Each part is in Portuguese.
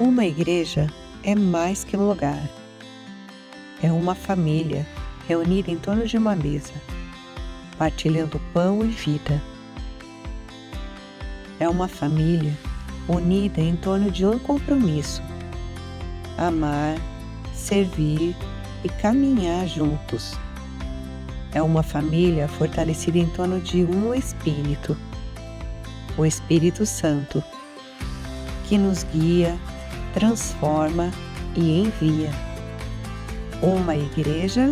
Uma igreja é mais que um lugar. É uma família reunida em torno de uma mesa, partilhando pão e vida. É uma família unida em torno de um compromisso: amar, servir e caminhar juntos. É uma família fortalecida em torno de um Espírito, o Espírito Santo, que nos guia, transforma e envia. Uma igreja,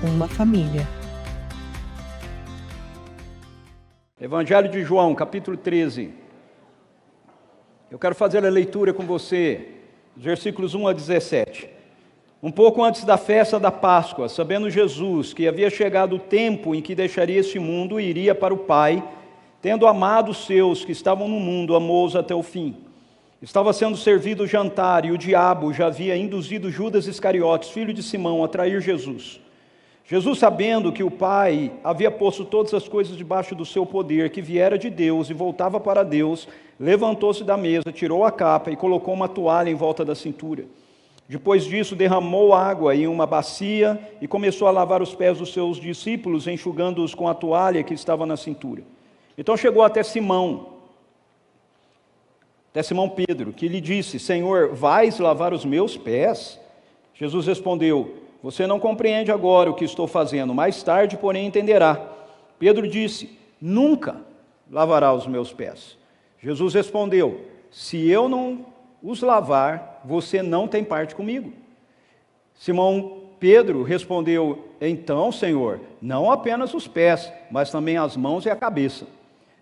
uma família. Evangelho de João, capítulo 13. Eu quero fazer a leitura com você, dos versículos 1 a 17. Um pouco antes da festa da Páscoa, sabendo Jesus que havia chegado o tempo em que deixaria este mundo e iria para o Pai, tendo amado os seus que estavam no mundo, amou-os até o fim. Estava sendo servido o jantar e o diabo já havia induzido Judas Iscariotes, filho de Simão, a trair Jesus. Jesus, sabendo que o Pai havia posto todas as coisas debaixo do seu poder, que viera de Deus e voltava para Deus, levantou-se da mesa, tirou a capa e colocou uma toalha em volta da cintura. Depois disso, derramou água em uma bacia e começou a lavar os pés dos seus discípulos, enxugando-os com a toalha que estava na cintura. Então chegou até Simão Pedro, que lhe disse: Senhor, vais lavar os meus pés? Jesus respondeu: Você não compreende agora o que estou fazendo, mais tarde, porém, entenderá. Pedro disse: Nunca lavará os meus pés. Jesus respondeu: Se eu não os lavar, você não tem parte comigo. Simão Pedro respondeu: Então, Senhor, não apenas os pés, mas também as mãos e a cabeça.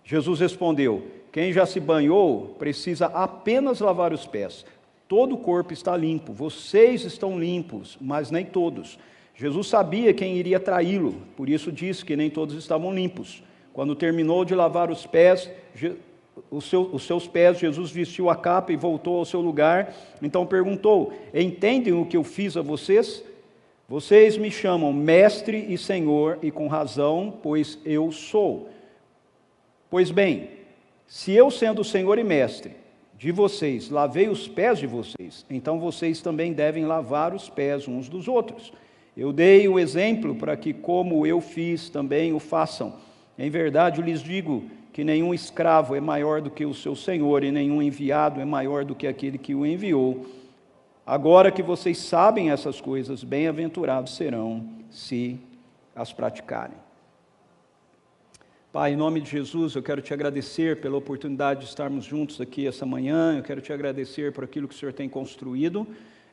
Jesus respondeu: Quem já se banhou precisa apenas lavar os pés. Todo o corpo está limpo, vocês estão limpos, mas nem todos. Jesus sabia quem iria traí-lo, por isso disse que nem todos estavam limpos. Quando terminou de lavar os pés, os seus pés, Jesus vestiu a capa e voltou ao seu lugar. Então perguntou: Entendem o que eu fiz a vocês? Vocês me chamam mestre e senhor, e com razão, pois eu sou. Pois bem, se eu, sendo senhor e mestre de vocês, lavei os pés de vocês, então vocês também devem lavar os pés uns dos outros. Eu dei o exemplo para que, como eu fiz, também o façam. Em verdade, eu lhes digo que nenhum escravo é maior do que o seu senhor, e nenhum enviado é maior do que aquele que o enviou. Agora que vocês sabem essas coisas, bem-aventurados serão se as praticarem. Pai, em nome de Jesus, eu quero te agradecer pela oportunidade de estarmos juntos aqui essa manhã. Eu quero te agradecer por aquilo que o Senhor tem construído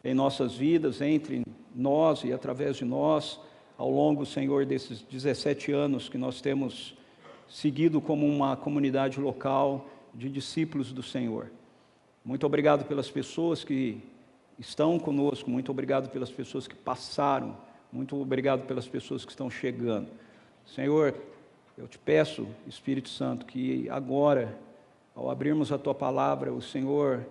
em nossas vidas, entre nós e através de nós, ao longo, Senhor, desses 17 anos que nós temos seguido como uma comunidade local de discípulos do Senhor. Muito obrigado pelas pessoas que estão conosco, muito obrigado pelas pessoas que passaram, muito obrigado pelas pessoas que estão chegando. Senhor, eu te peço, Espírito Santo, que agora, ao abrirmos a Tua Palavra, o Senhor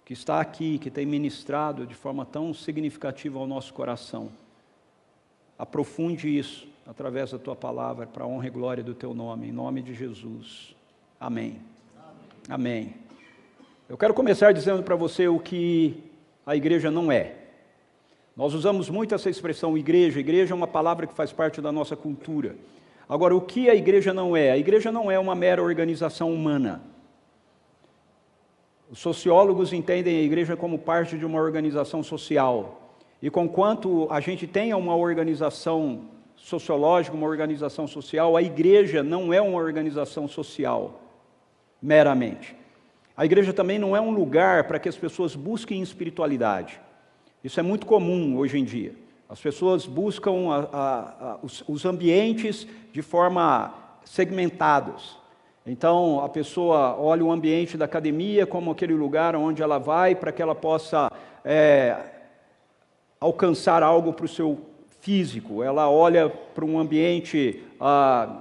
que está aqui, que tem ministrado de forma tão significativa ao nosso coração, aprofunde isso através da Tua Palavra, para a honra e glória do Teu nome, em nome de Jesus. Amém. Amém. Eu quero começar dizendo para você o que a igreja não é. Nós usamos muito essa expressão igreja. Igreja é uma palavra que faz parte da nossa cultura. Agora, o que a igreja não é? A igreja não é uma mera organização humana. Os sociólogos entendem a igreja como parte de uma organização social. E conquanto a gente tenha uma organização sociológica, uma organização social, a igreja não é uma organização social, meramente. A igreja também não é um lugar para que as pessoas busquem espiritualidade. Isso é muito comum hoje em dia. As pessoas buscam os ambientes de forma segmentados. Então, a pessoa olha o ambiente da academia como aquele lugar onde ela vai para que ela possa alcançar algo para o seu físico. Ela olha para um ambiente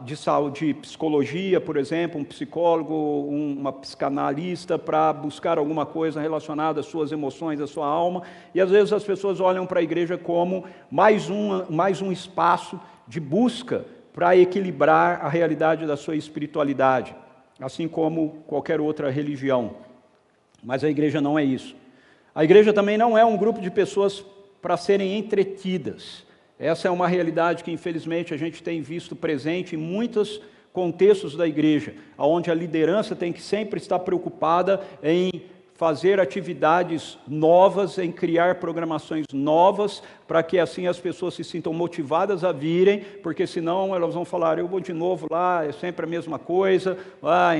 de saúde, de psicologia, por exemplo, um psicólogo, uma psicanalista, para buscar alguma coisa relacionada às suas emoções, à sua alma, e às vezes as pessoas olham para a igreja como mais um espaço de busca para equilibrar a realidade da sua espiritualidade. assim como qualquer outra religião. Mas a igreja não é isso. A igreja também não é um grupo de pessoas para serem entretidas. Essa é uma realidade que, infelizmente, a gente tem visto presente em muitos contextos da igreja, onde a liderança tem que sempre estar preocupada em fazer atividades novas, em criar programações novas, para que assim as pessoas se sintam motivadas a virem, porque senão elas vão falar, eu vou de novo lá, é sempre a mesma coisa.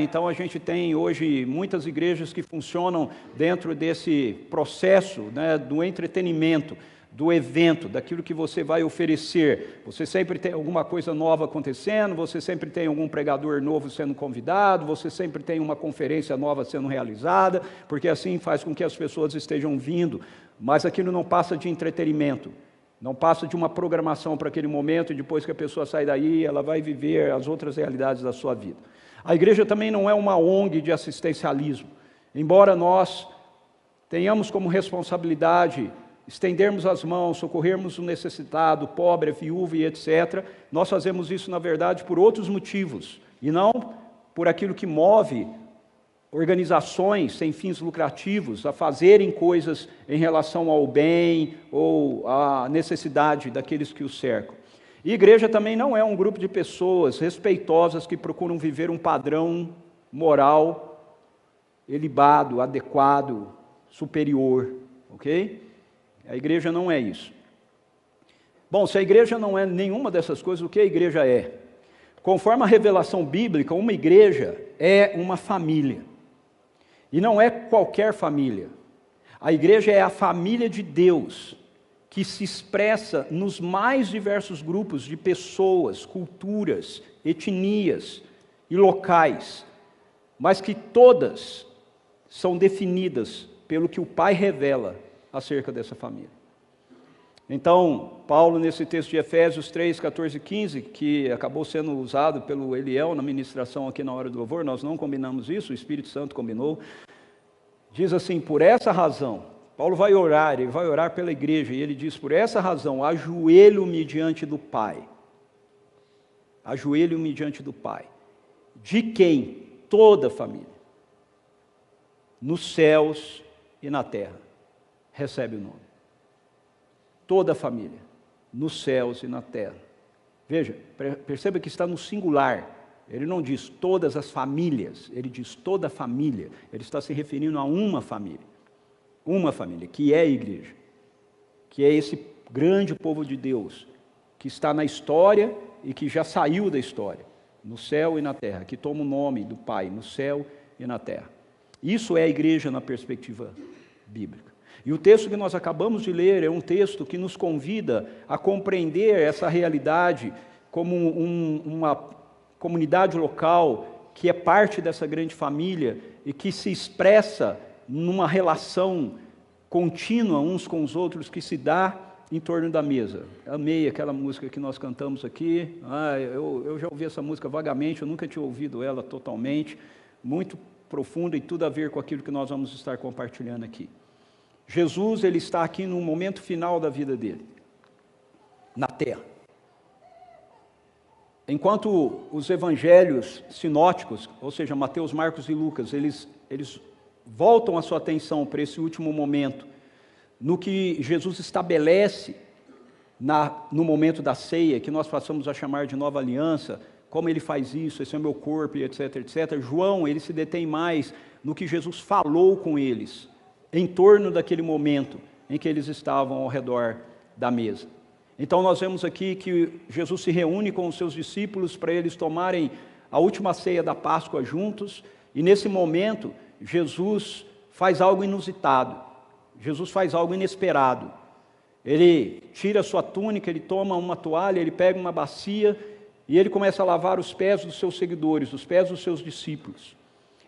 Então a gente tem hoje muitas igrejas que funcionam dentro desse processo, né, do entretenimento, do evento, daquilo que você vai oferecer. Você sempre tem alguma coisa nova acontecendo, você sempre tem algum pregador novo sendo convidado, você sempre tem uma conferência nova sendo realizada, porque assim faz com que as pessoas estejam vindo, mas aquilo não passa de entretenimento, não passa de uma programação para aquele momento, e depois que a pessoa sai daí, ela vai viver as outras realidades da sua vida. A igreja também não é uma ONG de assistencialismo, embora nós tenhamos como responsabilidade estendermos as mãos, socorrermos o necessitado, o pobre, a viúva e etc., nós fazemos isso, na verdade, por outros motivos, e não por aquilo que move organizações sem fins lucrativos a fazerem coisas em relação ao bem ou à necessidade daqueles que o cercam. E igreja também não é um grupo de pessoas respeitosas que procuram viver um padrão moral elevado, adequado, superior, ok? A igreja não é isso. Bom, se a igreja não é nenhuma dessas coisas, o que a igreja é? Conforme a revelação bíblica, uma igreja é uma família. E não é qualquer família. A igreja é a família de Deus, que se expressa nos mais diversos grupos de pessoas, culturas, etnias e locais, mas que todas são definidas pelo que o Pai revela acerca dessa família. Então, Paulo, nesse texto de Efésios 3, 14 e 15, que acabou sendo usado pelo Eliel na ministração aqui na hora do louvor, nós não combinamos isso, o Espírito Santo combinou, diz assim, por essa razão, Paulo vai orar, ele vai orar pela igreja, e ele diz, por essa razão, ajoelho-me diante do Pai, ajoelho-me diante do Pai, de quem toda a família, nos céus e na terra, recebe o nome. Toda a família, nos céus e na terra. Veja, perceba que está no singular. Ele não diz todas as famílias, ele diz toda a família. Ele está se referindo a uma família, que é a igreja, que é esse grande povo de Deus, que está na história e que já saiu da história, no céu e na terra, que toma o nome do Pai, no céu e na terra. Isso é a igreja na perspectiva bíblica. E o texto que nós acabamos de ler é um texto que nos convida a compreender essa realidade como uma comunidade local que é parte dessa grande família e que se expressa numa relação contínua uns com os outros que se dá em torno da mesa. Amei aquela música que nós cantamos aqui. Eu já ouvi essa música vagamente, eu nunca tinha ouvido ela totalmente, muito profunda e tudo a ver com aquilo que nós vamos estar compartilhando aqui. Jesus, ele está aqui no momento final da vida dele, na terra. Enquanto os evangelhos sinóticos, ou seja, Mateus, Marcos e Lucas, eles voltam a sua atenção para esse último momento, no que Jesus estabelece no momento da ceia, que nós passamos a chamar de nova aliança, como ele faz isso, esse é o meu corpo, etc, etc. João, ele se detém mais no que Jesus falou com eles, em torno daquele momento em que eles estavam ao redor da mesa. Então nós vemos aqui que Jesus se reúne com os seus discípulos para eles tomarem a última ceia da Páscoa juntos, e nesse momento Jesus faz algo inusitado, Jesus faz algo inesperado. Ele tira a sua túnica, ele toma uma toalha, ele pega uma bacia e ele começa a lavar os pés dos seus seguidores, os pés dos seus discípulos.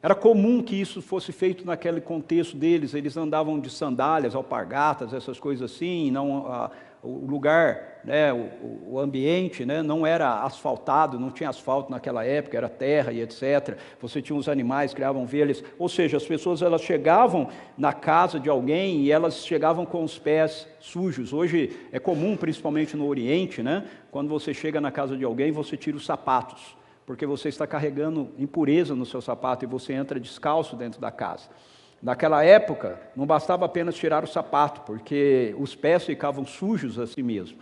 Era comum que isso fosse feito naquele contexto deles, eles andavam de sandálias, alpargatas, essas coisas assim, não, o lugar, né, o ambiente, né, não era asfaltado, não tinha asfalto naquela época, era terra e etc. Você tinha os animais, criavam ovelhas, ou seja, as pessoas elas chegavam na casa de alguém e elas chegavam com os pés sujos. Hoje é comum, principalmente no Oriente, né, quando você chega na casa de alguém, você tira os sapatos, porque você está carregando impureza no seu sapato e você entra descalço dentro da casa. Naquela época, não bastava apenas tirar o sapato, porque os pés ficavam sujos assim mesmo.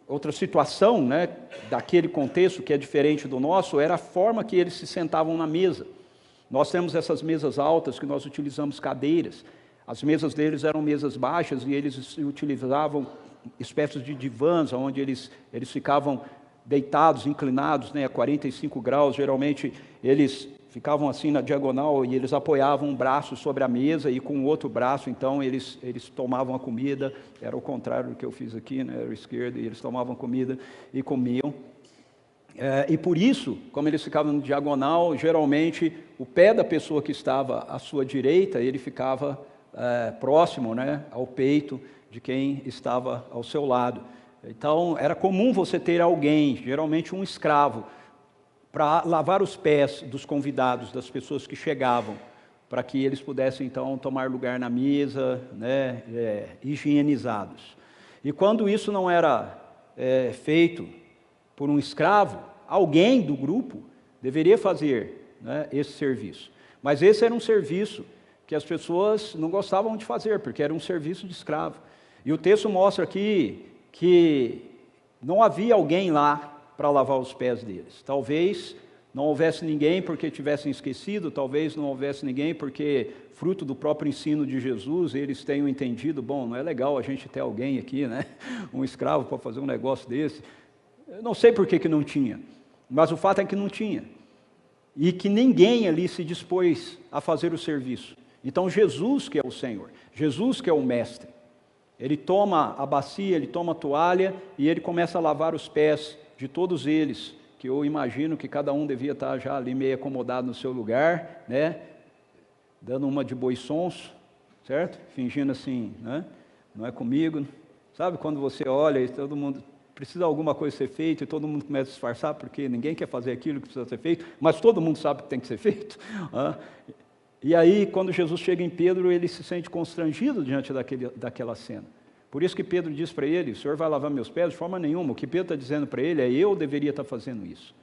Outra situação, né, daquele contexto que é diferente do nosso, era a forma que eles se sentavam na mesa. Nós temos essas mesas altas que nós utilizamos cadeiras. As mesas deles eram mesas baixas e eles utilizavam espécies de divãs, onde eles ficavam deitados, inclinados, né, a 45 graus. Geralmente eles ficavam assim na diagonal e eles apoiavam um braço sobre a mesa e com o outro braço, então, eles tomavam a comida. Era o contrário do que eu fiz aqui, né, era o esquerdo, e eles tomavam comida e comiam. E por isso, como eles ficavam no diagonal, geralmente o pé da pessoa que estava à sua direita, ele ficava próximo, né, ao peito de quem estava ao seu lado. Então, era comum você ter alguém, geralmente um escravo, para lavar os pés dos convidados, das pessoas que chegavam, para que eles pudessem, então, tomar lugar na mesa, né, higienizados. E quando isso não era feito por um escravo, alguém do grupo deveria fazer, né, esse serviço. Mas esse era um serviço que as pessoas não gostavam de fazer, porque era um serviço de escravo. E o texto mostra aqui que não havia alguém lá para lavar os pés deles. Talvez não houvesse ninguém porque tivessem esquecido, talvez não houvesse ninguém porque, fruto do próprio ensino de Jesus, eles tenham entendido, bom, não é legal a gente ter alguém aqui, né, um escravo para fazer um negócio desse. Eu não sei por que não tinha, mas o fato é que não tinha. E que ninguém ali se dispôs a fazer o serviço. Então Jesus, que é o Senhor, Jesus que é o Mestre, ele toma a bacia, ele toma a toalha e ele começa a lavar os pés de todos eles, que eu imagino que cada um devia estar já ali meio acomodado no seu lugar, né, dando uma de boi sonso, certo? Fingindo assim, né, não é comigo. Sabe quando você olha e todo mundo precisa de alguma coisa ser feita e todo mundo começa a disfarçar porque ninguém quer fazer aquilo que precisa ser feito, mas todo mundo sabe que tem que ser feito. E aí, quando Jesus chega em Pedro, ele se sente constrangido diante daquela cena. Por isso que Pedro diz para ele, o Senhor vai lavar meus pés? De forma nenhuma. O que Pedro está dizendo para ele é, eu deveria estar fazendo isso.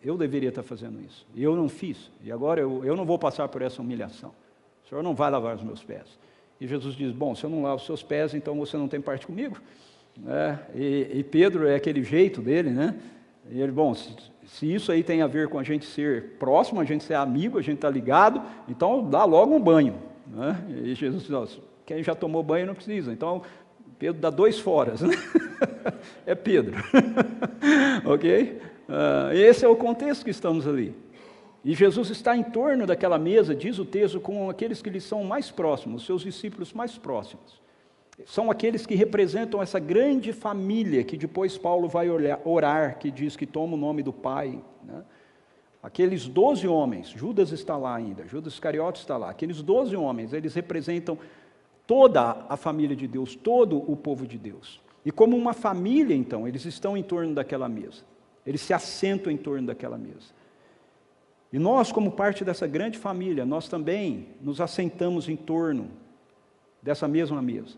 Eu deveria estar fazendo isso. E eu não fiz. E agora eu não vou passar por essa humilhação. O Senhor não vai lavar os meus pés. E Jesus diz, bom, se eu não lavo os seus pés, então você não tem parte comigo. E Pedro é aquele jeito dele, né? E ele, bom, se isso aí tem a ver com a gente ser próximo, a gente ser amigo, a gente está ligado, então dá logo um banho, né? E Jesus diz, quem já tomou banho não precisa. Então Pedro dá 2 foras, né? É Pedro. Ok? Esse é o contexto que estamos ali. E Jesus está em torno daquela mesa, diz o texto, com aqueles que lhe são mais próximos, os seus discípulos mais próximos. São aqueles que representam essa grande família que depois Paulo vai orar, que diz que toma o nome do Pai, né? Aqueles 12 homens, Judas está lá ainda, Judas Iscariotes está lá, aqueles 12 homens, eles representam toda a família de Deus, todo o povo de Deus. E como uma família, então, eles estão em torno daquela mesa, eles se assentam em torno daquela mesa. E nós, como parte dessa grande família, nós também nos assentamos em torno dessa mesma mesa.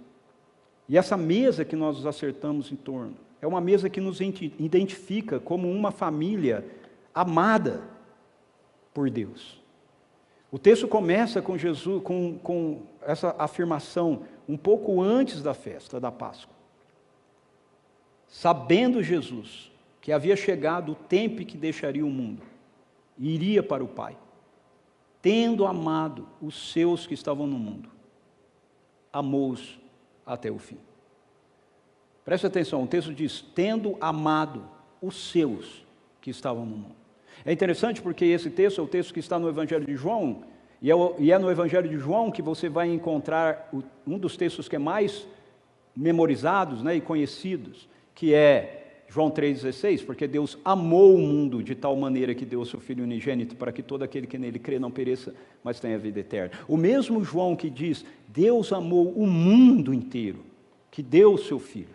E essa mesa que nós nos acertamos em torno, é uma mesa que nos identifica como uma família amada por Deus. O texto começa com Jesus, com essa afirmação, um pouco antes da festa da Páscoa. Sabendo Jesus que havia chegado o tempo em que deixaria o mundo, e iria para o Pai, tendo amado os seus que estavam no mundo, amou-os até o fim. Preste atenção, o texto diz, tendo amado os seus que estavam no mundo. É interessante porque esse texto é o texto que está no Evangelho de João, e é no Evangelho de João que você vai encontrar um dos textos que é mais memorizados, né, e conhecidos, que é João 3,16, porque Deus amou o mundo de tal maneira que deu o seu Filho unigênito, para que todo aquele que nele crê não pereça, mas tenha vida eterna. O mesmo João que diz, Deus amou o mundo inteiro, que deu o seu Filho,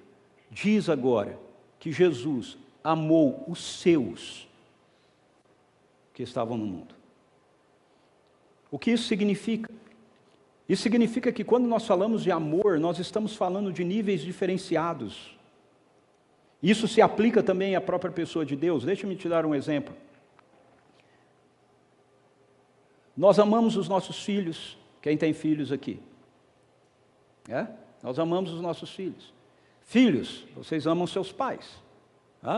diz agora que Jesus amou os seus que estavam no mundo. O que isso significa? Isso significa que quando nós falamos de amor, nós estamos falando de níveis diferenciados. Isso se aplica também à própria pessoa de Deus. Deixa-me te dar um exemplo. Nós amamos os nossos filhos, quem tem filhos aqui? Nós amamos os nossos filhos. Filhos, vocês amam seus pais.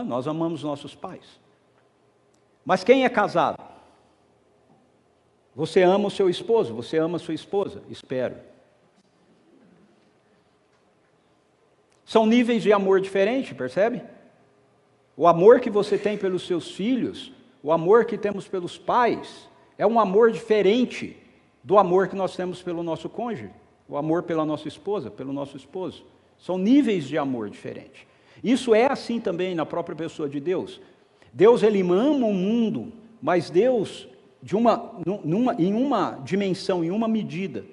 Nós amamos nossos pais. Mas quem é casado? Você ama o seu esposo, você ama a sua esposa, espero. São níveis de amor diferentes, percebe? O amor que você tem pelos seus filhos, o amor que temos pelos pais, é um amor diferente do amor que nós temos pelo nosso cônjuge, o amor pela nossa esposa, pelo nosso esposo. São níveis de amor diferentes. Isso é assim também na própria pessoa de Deus. Deus, Ele ama o mundo, mas Deus, em uma dimensão, em uma medida.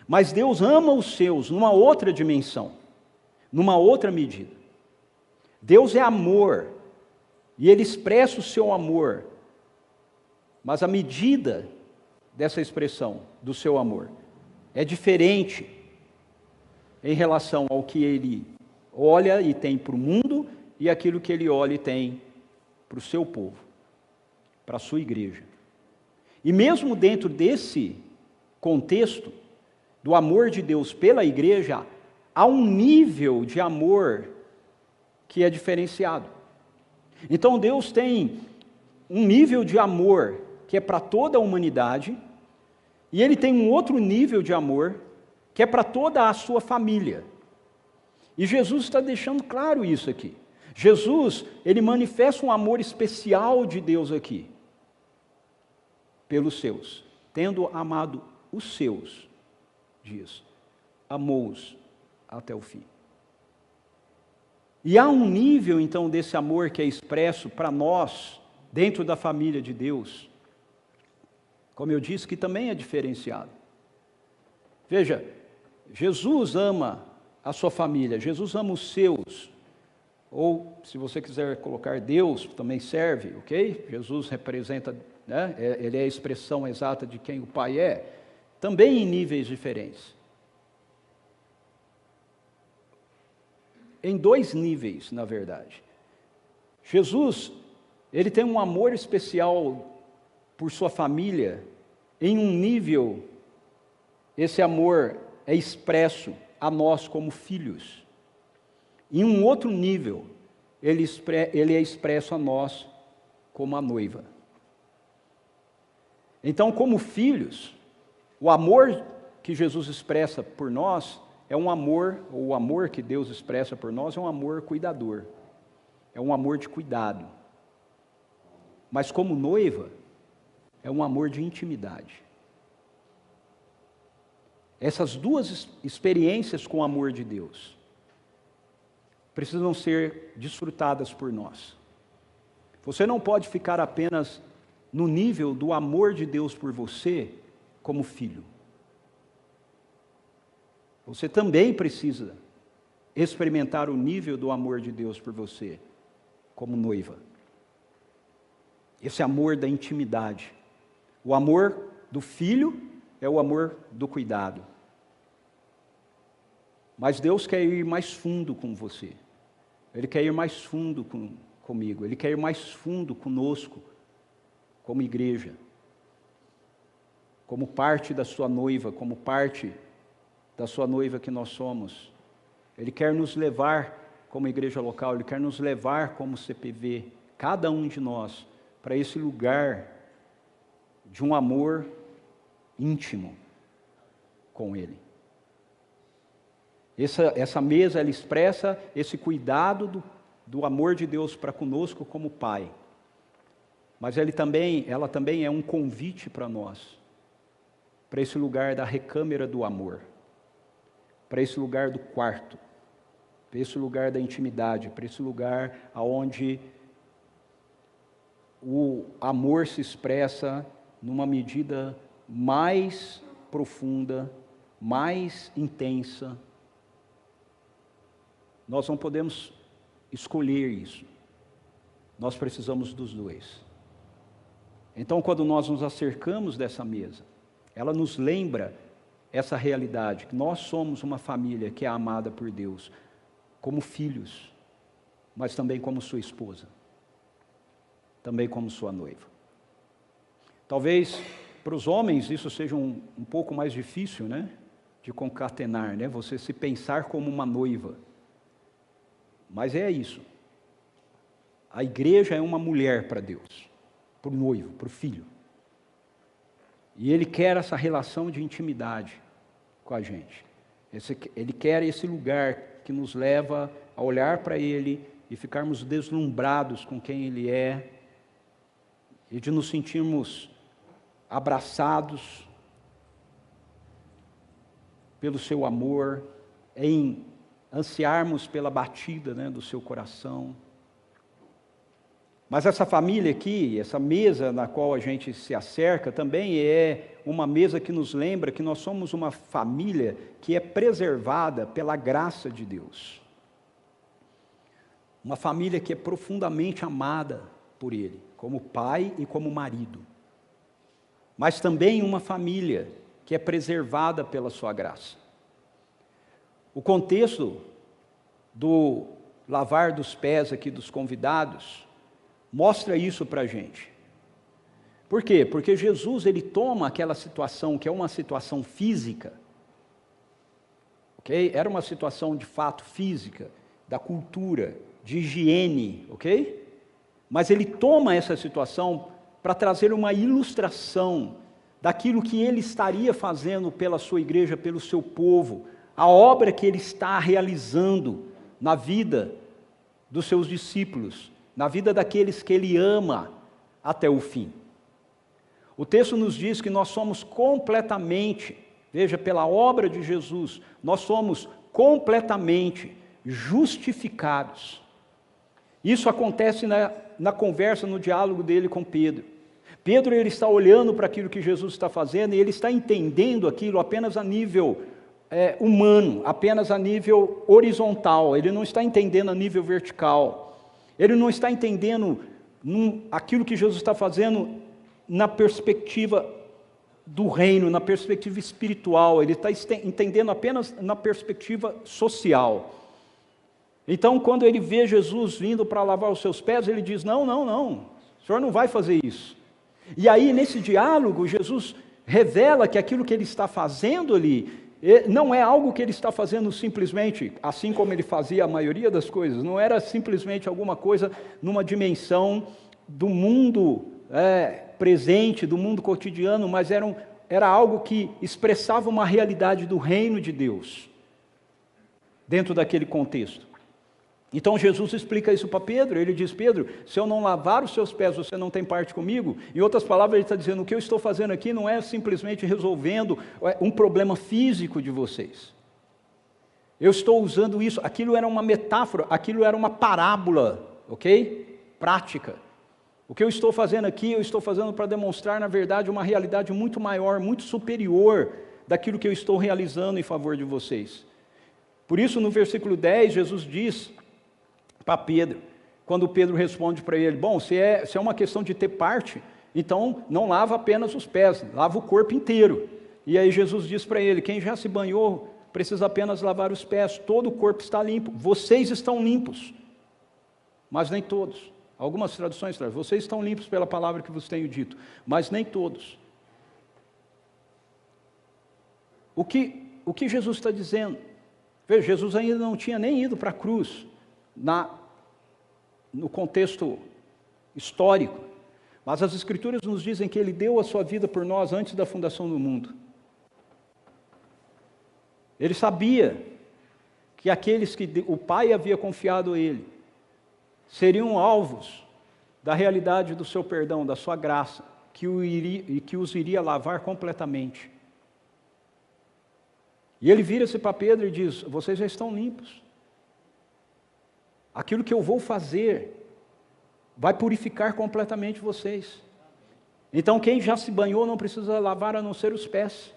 Mas Deus ama os seus numa outra dimensão, numa outra medida. Deus é amor, e Ele expressa o seu amor, mas a medida dessa expressão do seu amor é diferente em relação ao que Ele olha e tem para o mundo e aquilo que Ele olha e tem para o seu povo, para a sua igreja. E mesmo dentro desse contexto do amor de Deus pela igreja, há um nível de amor que é diferenciado. Então Deus tem um nível de amor que é para toda a humanidade, e Ele tem um outro nível de amor que é para toda a sua família. E Jesus está deixando claro isso aqui. Jesus, Ele manifesta um amor especial de Deus aqui, pelos seus, tendo amado os seus, diz, amou-os até o fim. E há um nível, então, desse amor que é expresso para nós, dentro da família de Deus, como eu disse, que também é diferenciado. Veja, Jesus ama a sua família, Jesus ama os seus, ou, se você quiser colocar Deus, também serve, ok? Jesus representa, né? Ele é a expressão exata de quem o Pai é, também em níveis diferentes. Em dois níveis, na verdade. Jesus, Ele tem um amor especial por sua família, em um nível, esse amor é expresso a nós como filhos. Em um outro nível, ele é expresso a nós como a noiva. Então, como filhos, o amor que Jesus expressa por nós é um amor, ou o amor que Deus expressa por nós é um amor cuidador, é um amor de cuidado. Mas como noiva, é um amor de intimidade. Essas duas experiências com o amor de Deus precisam ser desfrutadas por nós. Você não pode ficar apenas no nível do amor de Deus por você como filho. Você também precisa experimentar o nível do amor de Deus por você como noiva. Esse amor da intimidade. O amor do filho é o amor do cuidado. Mas Deus quer ir mais fundo com você. Ele quer ir mais fundo comigo. Ele quer ir mais fundo conosco, como igreja. Como parte da sua noiva, como parte da sua noiva que nós somos. Ele quer nos levar como igreja local, Ele quer nos levar como CPV, cada um de nós, para esse lugar de um amor íntimo com Ele. Essa mesa, ela expressa esse cuidado do amor de Deus para conosco como Pai. Mas ela também é um convite para nós, para esse lugar da recâmara do amor, para esse lugar do quarto, para esse lugar da intimidade, para esse lugar onde o amor se expressa numa medida mais profunda, mais intensa. Nós não podemos escolher isso. Nós precisamos dos dois. Então, quando nós nos acercamos dessa mesa, ela nos lembra essa realidade, que nós somos uma família que é amada por Deus, como filhos. mas também como sua esposa, também como sua noiva. Talvez para os homens isso seja um pouco mais difícil, né, de concatenar, né, você se pensar como uma noiva. Mas é isso. A igreja é uma mulher para Deus, para o noivo, para o filho. E Ele quer essa relação de intimidade com a gente. Ele quer esse lugar que nos leva a olhar para Ele e ficarmos deslumbrados com quem Ele é, e de nos sentirmos abraçados pelo seu amor, em ansiarmos pela batida, né, do seu coração. Mas essa família aqui, essa mesa na qual a gente se acerca, também é uma mesa que nos lembra que nós somos uma família que é preservada pela graça de Deus. Uma família que é profundamente amada por Ele, como pai e como marido. Mas também uma família que é preservada pela sua graça. O contexto do lavar dos pés aqui dos convidados mostra isso para a gente. Por quê? Porque Jesus, Ele toma aquela situação que é uma situação física, ok? Era uma situação de fato física, da cultura, de higiene, ok? Mas Ele toma essa situação para trazer uma ilustração daquilo que Ele estaria fazendo pela sua igreja, pelo seu povo, a obra que Ele está realizando na vida dos seus discípulos, na vida daqueles que Ele ama até o fim. O texto nos diz que nós somos completamente, veja, pela obra de Jesus, nós somos completamente justificados. Isso acontece na conversa, no diálogo dele com Pedro. Pedro, ele está olhando para aquilo que Jesus está fazendo e ele está entendendo aquilo apenas a nível humano, apenas a nível horizontal, ele não está entendendo a nível vertical, ele não está entendendo aquilo que Jesus está fazendo na perspectiva do reino, na perspectiva espiritual, ele está entendendo apenas na perspectiva social. Então, quando ele vê Jesus vindo para lavar os seus pés, ele diz: não, o senhor não vai fazer isso. E aí, nesse diálogo, Jesus revela que aquilo que ele está fazendo ali não é algo que ele está fazendo simplesmente, assim como ele fazia a maioria das coisas, não era simplesmente alguma coisa numa dimensão do mundo presente, do mundo cotidiano, mas era algo que expressava uma realidade do reino de Deus, dentro daquele contexto. Então Jesus explica isso para Pedro, ele diz: Pedro, se eu não lavar os seus pés, você não tem parte comigo. Em outras palavras, ele está dizendo: o que eu estou fazendo aqui não é simplesmente resolvendo um problema físico de vocês. Eu estou usando isso, aquilo era uma metáfora, aquilo era uma parábola, ok? Prática. O que eu estou fazendo aqui, eu estou fazendo para demonstrar, na verdade, uma realidade muito maior, muito superior daquilo que eu estou realizando em favor de vocês. Por isso, no versículo 10, Jesus diz para Pedro, quando Pedro responde para ele: bom, se é uma questão de ter parte, então não lava apenas os pés, lava o corpo inteiro. E aí Jesus diz para ele: quem já se banhou precisa apenas lavar os pés, todo o corpo está limpo, vocês estão limpos, mas nem todos. Algumas traduções trazem: vocês estão limpos pela palavra que vos tenho dito, mas nem todos. O que Jesus está dizendo? Veja, Jesus ainda não tinha nem ido para a cruz, no contexto histórico, mas as Escrituras nos dizem que Ele deu a sua vida por nós antes da fundação do mundo. Ele sabia que aqueles que o Pai havia confiado a Ele seriam alvos da realidade do seu perdão, da sua graça, que os iria lavar completamente. E Ele vira-se para Pedro e diz: vocês já estão limpos. Aquilo que eu vou fazer vai purificar completamente vocês. Então, quem já se banhou não precisa lavar a não ser os pés.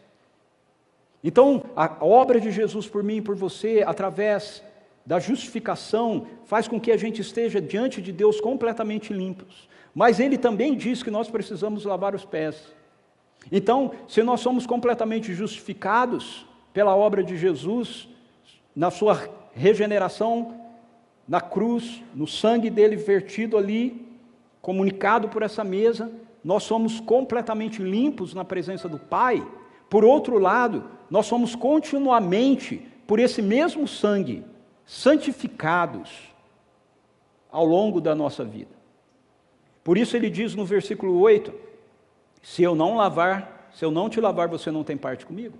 Então, a obra de Jesus por mim e por você, através da justificação, faz com que a gente esteja diante de Deus completamente limpos. Mas Ele também diz que nós precisamos lavar os pés. Então, se nós somos completamente justificados pela obra de Jesus, na sua regeneração, na cruz, no sangue dele vertido ali, comunicado por essa mesa, nós somos completamente limpos na presença do Pai. Por outro lado, nós somos continuamente, por esse mesmo sangue, santificados ao longo da nossa vida. Por isso ele diz no versículo 8, se eu não te lavar, você não tem parte comigo.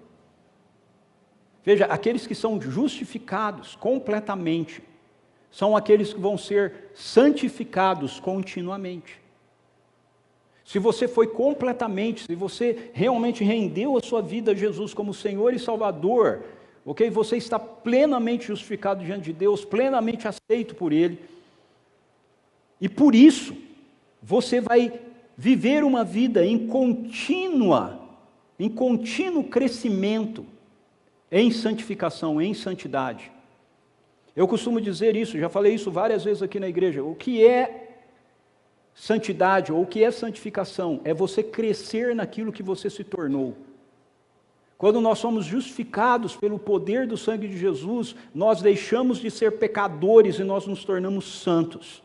Veja, aqueles que são justificados completamente, são aqueles que vão ser santificados continuamente. Se você foi completamente, se você realmente rendeu a sua vida a Jesus como Senhor e Salvador, ok? Você está plenamente justificado diante de Deus, plenamente aceito por Ele. E por isso, você vai viver uma vida em contínuo crescimento, em santificação, em santidade. Eu costumo dizer isso, já falei isso várias vezes aqui na igreja. O que é santidade, ou o que é santificação? É você crescer naquilo que você se tornou. Quando nós somos justificados pelo poder do sangue de Jesus, nós deixamos de ser pecadores e nós nos tornamos santos.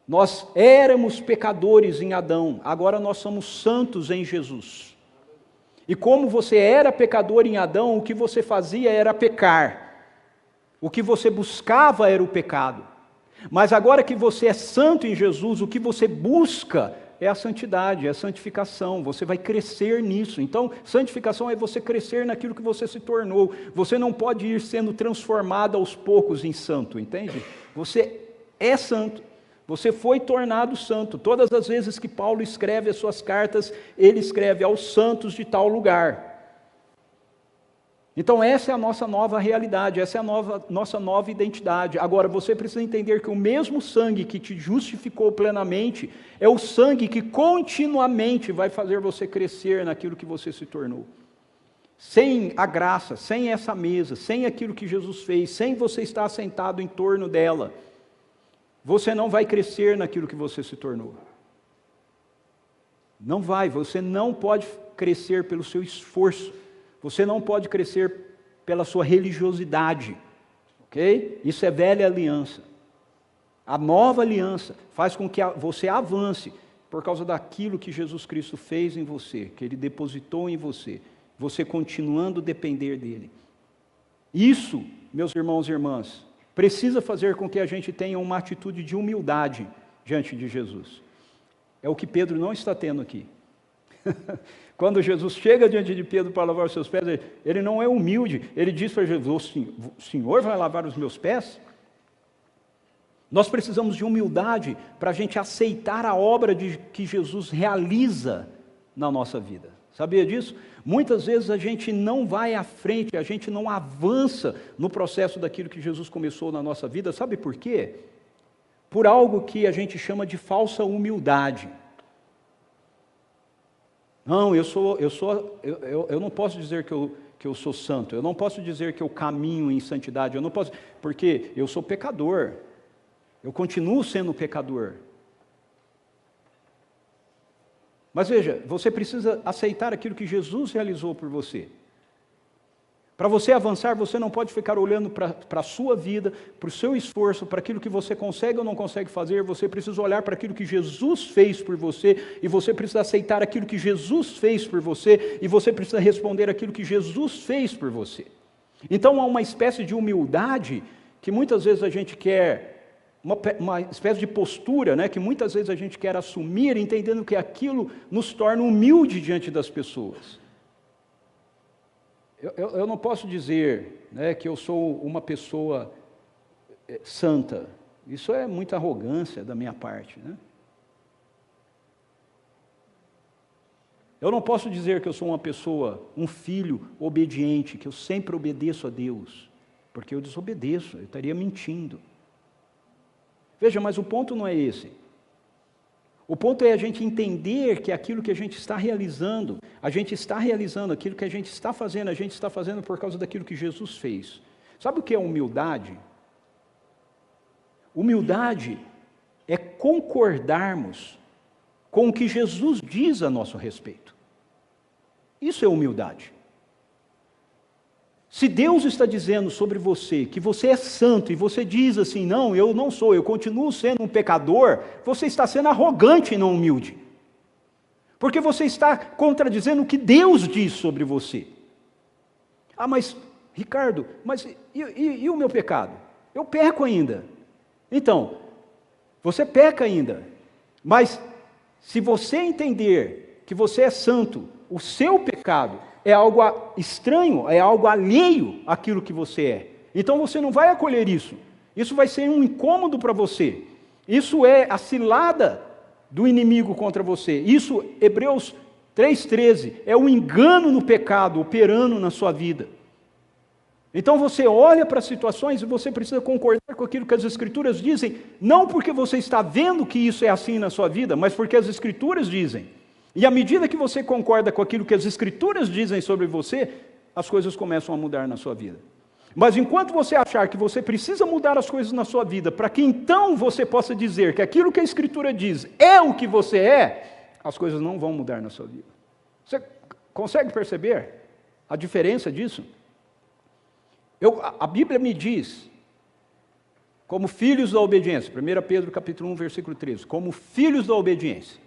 Nós éramos pecadores em Adão, agora nós somos santos em Jesus. E como você era pecador em Adão, o que você fazia era pecar. O que você buscava era o pecado. Mas agora que você é santo em Jesus, o que você busca é a santidade, é a santificação. Você vai crescer nisso. Então, santificação é você crescer naquilo que você se tornou. Você não pode ir sendo transformado aos poucos em santo, entende? Você é santo. Você foi tornado santo. Todas as vezes que Paulo escreve as suas cartas, ele escreve aos santos de tal lugar. Então essa é a nossa nova realidade, essa é a nossa nova identidade. Agora você precisa entender que o mesmo sangue que te justificou plenamente, é o sangue que continuamente vai fazer você crescer naquilo que você se tornou. Sem a graça, sem essa mesa, sem aquilo que Jesus fez, sem você estar sentado em torno dela, você não vai crescer naquilo que você se tornou. Não vai, você não pode crescer pelo seu esforço. Você não pode crescer pela sua religiosidade, ok? Isso é velha aliança. A nova aliança faz com que você avance por causa daquilo que Jesus Cristo fez em você, que Ele depositou em você, você continuando a depender dEle. Isso, meus irmãos e irmãs, precisa fazer com que a gente tenha uma atitude de humildade diante de Jesus. É o que Pedro não está tendo aqui. Quando Jesus chega diante de Pedro para lavar os seus pés, ele não é humilde, ele diz para Jesus, o Senhor vai lavar os meus pés? Nós precisamos de humildade para a gente aceitar a obra que Jesus realiza na nossa vida. Sabia disso? Muitas vezes a gente não vai à frente, a gente não avança no processo daquilo que Jesus começou na nossa vida. Sabe por quê? Por algo que a gente chama de falsa humildade. Não, eu não posso dizer que eu sou santo, eu não posso dizer que eu caminho em santidade, eu não posso, porque eu sou pecador, eu continuo sendo pecador. Mas veja, você precisa aceitar aquilo que Jesus realizou por você. Para você avançar, você não pode ficar olhando para a sua vida, para o seu esforço, para aquilo que você consegue ou não consegue fazer. Você precisa olhar para aquilo que Jesus fez por você, e você precisa aceitar aquilo que Jesus fez por você, e você precisa responder aquilo que Jesus fez por você. Então há uma espécie de humildade que muitas vezes a gente quer, uma espécie de postura, né, que muitas vezes a gente quer assumir, entendendo que aquilo nos torna humilde diante das pessoas. Eu não posso dizer, né, que eu sou uma pessoa santa. Isso é muita arrogância da minha parte, né? Eu não posso dizer que eu sou uma pessoa, um filho obediente, que eu sempre obedeço a Deus, porque eu desobedeço, eu estaria mentindo. Veja, mas o ponto não é esse. O ponto é a gente entender que aquilo que a gente está realizando, aquilo que a gente está fazendo por causa daquilo que Jesus fez. Sabe o que é humildade? Humildade é concordarmos com o que Jesus diz a nosso respeito. Isso é humildade. Se Deus está dizendo sobre você que você é santo e você diz assim, não, eu não sou, eu continuo sendo um pecador, você está sendo arrogante e não humilde. Porque você está contradizendo o que Deus diz sobre você. Ah, mas, Ricardo, mas e o meu pecado? Eu peco ainda. Então, você peca ainda, mas se você entender que você é santo, o seu pecado é algo estranho, é algo alheio àquilo que você é. Então você não vai acolher isso. Isso vai ser um incômodo para você. Isso é a cilada do inimigo contra você. Isso, Hebreus 3,13, é o engano no pecado operando na sua vida. Então você olha para as situações e você precisa concordar com aquilo que as Escrituras dizem, não porque você está vendo que isso é assim na sua vida, mas porque as Escrituras dizem. E à medida que você concorda com aquilo que as Escrituras dizem sobre você, as coisas começam a mudar na sua vida. Mas enquanto você achar que você precisa mudar as coisas na sua vida, para que então você possa dizer que aquilo que a Escritura diz é o que você é, as coisas não vão mudar na sua vida. Você consegue perceber a diferença disso? A Bíblia me diz, como filhos da obediência, 1 Pedro capítulo 1, versículo 13, como filhos da obediência.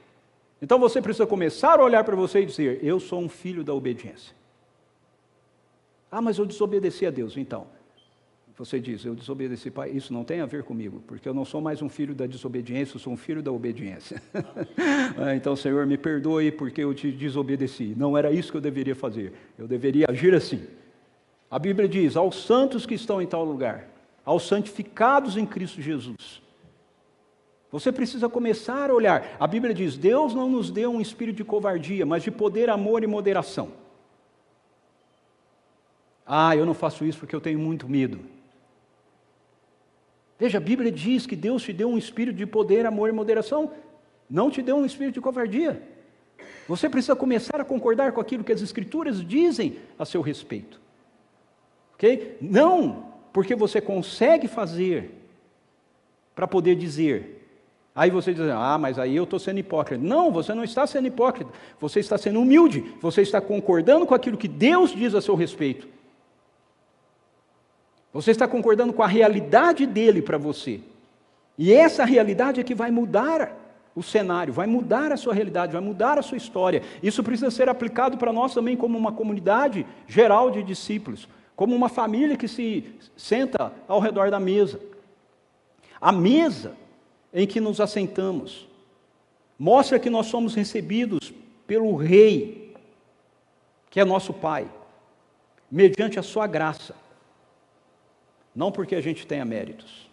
Então você precisa começar a olhar para você e dizer, eu sou um filho da obediência. Ah, mas eu desobedeci a Deus. Então, você diz, eu desobedeci, pai, isso não tem a ver comigo, porque eu não sou mais um filho da desobediência, eu sou um filho da obediência. Então, Senhor, me perdoe porque eu te desobedeci. Não era isso que eu deveria fazer, eu deveria agir assim. A Bíblia diz, aos santos que estão em tal lugar, aos santificados em Cristo Jesus. Você precisa começar a olhar. A Bíblia diz, Deus não nos deu um espírito de covardia, mas de poder, amor e moderação. Ah, eu não faço isso porque eu tenho muito medo. Veja, a Bíblia diz que Deus te deu um espírito de poder, amor e moderação, não te deu um espírito de covardia. Você precisa começar a concordar com aquilo que as Escrituras dizem a seu respeito. Ok? Não porque você consegue fazer para poder dizer. Aí você diz, ah, mas aí eu estou sendo hipócrita. Não, você não está sendo hipócrita. Você está sendo humilde. Você está concordando com aquilo que Deus diz a seu respeito. Você está concordando com a realidade dele para você. E essa realidade é que vai mudar o cenário, vai mudar a sua realidade, vai mudar a sua história. Isso precisa ser aplicado para nós também como uma comunidade geral de discípulos, como uma família que se senta ao redor da mesa. A mesa em que nos assentamos mostra que nós somos recebidos pelo Rei, que é nosso Pai, mediante a sua graça, não porque a gente tenha méritos.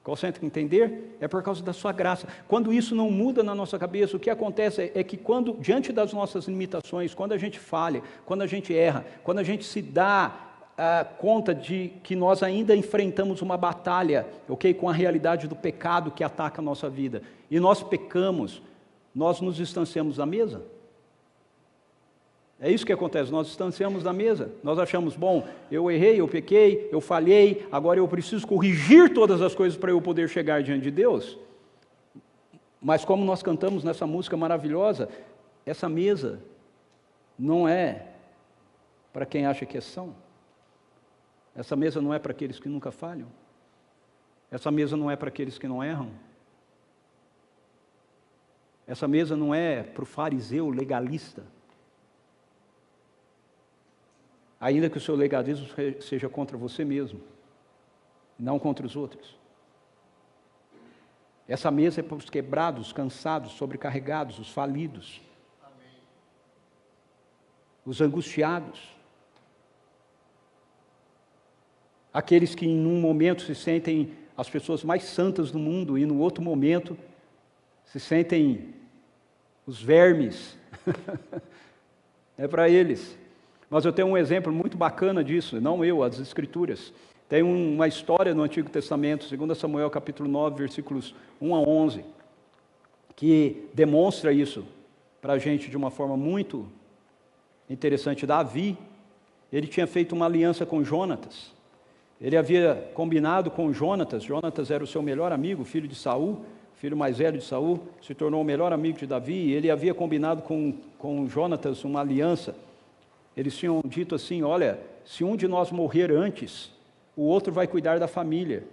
Consegue entender? É por causa da sua graça. Quando isso não muda na nossa cabeça, o que acontece é que quando, diante das nossas limitações, quando a gente falha, quando a gente erra, quando a gente se dá conta de que nós ainda enfrentamos uma batalha, ok, com a realidade do pecado que ataca a nossa vida, e nós pecamos, nós nos distanciamos da mesa. É isso que acontece, nós distanciamos da mesa, nós achamos, bom, eu errei, eu pequei, eu falhei, agora eu preciso corrigir todas as coisas para eu poder chegar diante de Deus. Mas como nós cantamos nessa música maravilhosa, essa mesa não é para quem acha que é são. Essa mesa não é para aqueles que nunca falham. Essa mesa não é para aqueles que não erram. Essa mesa não é para o fariseu legalista. Ainda que o seu legalismo seja contra você mesmo, não contra os outros. Essa mesa é para os quebrados, cansados, sobrecarregados, os falidos, os angustiados, aqueles que em um momento se sentem as pessoas mais santas do mundo e no outro momento se sentem os vermes. É para eles. Mas eu tenho um exemplo muito bacana disso, não eu, as Escrituras. Tem uma história no Antigo Testamento, 2 Samuel capítulo 9, versículos 1 a 11, que demonstra isso para a gente de uma forma muito interessante. Davi, ele tinha feito uma aliança com Jonatas. Ele havia combinado com Jonatas. Jonatas era o seu melhor amigo, filho de Saul, filho mais velho de Saul, se tornou o melhor amigo de Davi. E ele havia combinado com Jonatas uma aliança Eles tinham dito assim: olha, se um de nós morrer antes, o outro vai cuidar da família